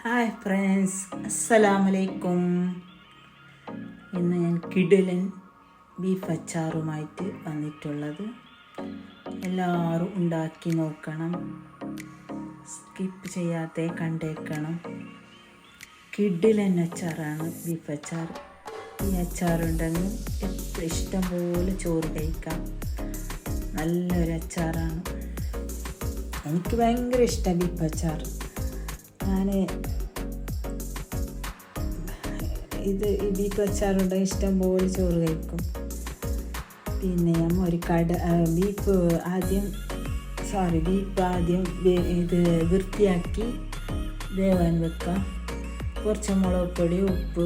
Hi friends, അസ്സലാമലൈക്കും. ഇന്ന് ഞാൻ കിടിലൻ ബീഫ് അച്ചാറുമായിട്ട് വന്നിട്ടുള്ളത്. എല്ലാവരും ഉണ്ടാക്കി നോക്കണം, സ്കിപ്പ് ചെയ്യാതെ കണ്ടേക്കണം. കിടിലൻ അച്ചാറാണ് ബീഫ് അച്ചാർ. ഈ അച്ചാറുണ്ടെങ്കിൽ എപ്പോൾ ഇഷ്ടം പോലെ ചോറ് കഴിക്കാം. നല്ലൊരു അച്ചാറാണ്. എനിക്ക് ഭയങ്കര ഇഷ്ടം ബീഫ് അച്ചാർ. ഞാൻ ഈ ബീഫ് അച്ചാറുണ്ടെങ്കിൽ ഇഷ്ടം പോലെ ചോറ് കഴിക്കും. പിന്നെ ഒരു ബീഫ് ആദ്യം ഇത് വൃത്തിയാക്കി വേവാൻ വെക്കാം. കുറച്ച് മുളക് പൊടി, ഉപ്പ്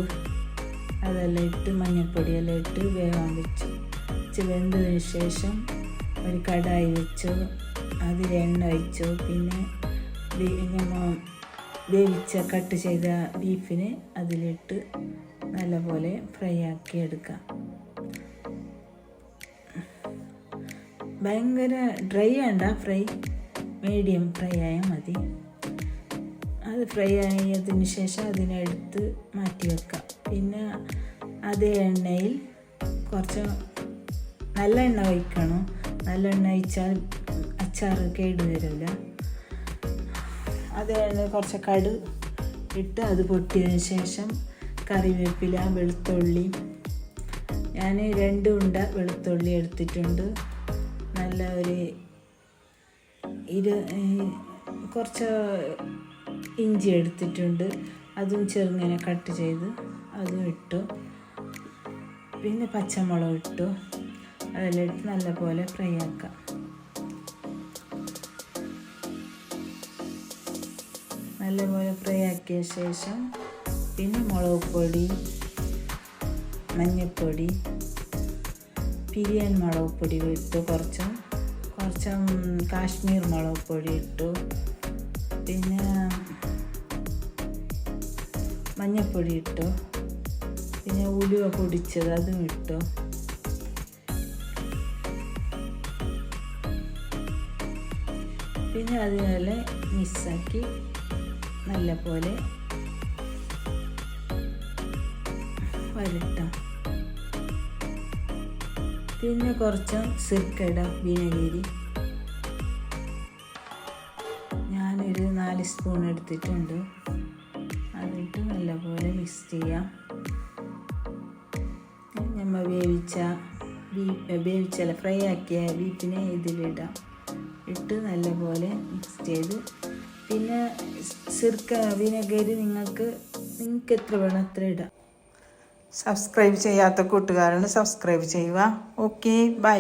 അതെല്ലാം ഇട്ട് മഞ്ഞൾപ്പൊടി എല്ലാം ഇട്ട് വേവാൻ വെച്ച് വെന്തതിന് ശേഷം ഒരു കടായി വെച്ചു, അതിൽ എണ്ണ ഒഴിച്ചു. പിന്നെ വേവിച്ച കട്ട് ചെയ്ത ബീഫിനെ അതിലിട്ട് നല്ലപോലെ ഫ്രൈ ആക്കി എടുക്കാം. ഭയങ്കര ഡ്രൈ ആണ്ട, മീഡിയം ഫ്രൈ ആയാൽ മതി. അത് ഫ്രൈ ആയതിന് ശേഷം അതിനെടുത്ത് മാറ്റി വെക്കാം. പിന്നെ അതേ എണ്ണയിൽ കുറച്ച് നല്ല എണ്ണ ഒഴിക്കണം. നല്ല എണ്ണ ഒഴിച്ചാൽ അച്ചാർ കേടുവരില്ല. അതേ എണ്ണ കുറച്ച് കടുക് ഇട്ട് അത് പൊട്ടിയതിന് ശേഷം കറിവേപ്പില, വെളുത്തുള്ളി. ഞാൻ 2 ഉണ്ട വെളുത്തുള്ളി എടുത്തിട്ടുണ്ട്. നല്ല കുറച്ച് ഇഞ്ചി എടുത്തിട്ടുണ്ട്, അതും ചെറുങ്ങനെ കട്ട് ചെയ്ത് അതും ഇട്ടു. പിന്നെ പച്ചമുളക് ഇട്ടു. അതെല്ലാം ഇട്ട് നല്ലപോലെ ഫ്രൈ ആക്കാം. നല്ലപോലെ ഫ്രൈ ആക്കിയ ശേഷം പിന്നെ മുളക് പൊടി, മഞ്ഞൾപ്പൊടി, പിരിയൻ മുളക് പൊടി ഇട്ടു. കുറച്ച് കാശ്മീർ മുളക് പൊടി ഇട്ടു. പിന്നെ മഞ്ഞൾപ്പൊടി ഇട്ടു. പിന്നെ ഉലുവ പൊടിച്ചത് അതും ഇട്ടു. പിന്നെ അതിനെല്ലാം മിക്സാക്കി നല്ലപോലെ വരട്ടാം. പിന്നെ കുറച്ച് സിർക്കട, വിനാഗിരി ഞാനൊരു 4 സ്പൂൺ എടുത്തിട്ടുണ്ട്. അതിട്ട് നല്ലപോലെ മിക്സ് ചെയ്യാം. നമ്മൾ ഫ്രൈ ആക്കിയ ബീഫിനെ ഇതിലിടാം. ഇട്ട് നല്ലപോലെ മിക്സ് ചെയ്ത് പിന്നെ വിനെഗറി നിങ്ങൾക്ക് എത്ര വേണം അത്ര ഇടാം. സബ്സ്ക്രൈബ് ചെയ്യാത്ത കൂട്ടുകാരാണ്, സബ്സ്ക്രൈബ് ചെയ്യുക. Okay, by.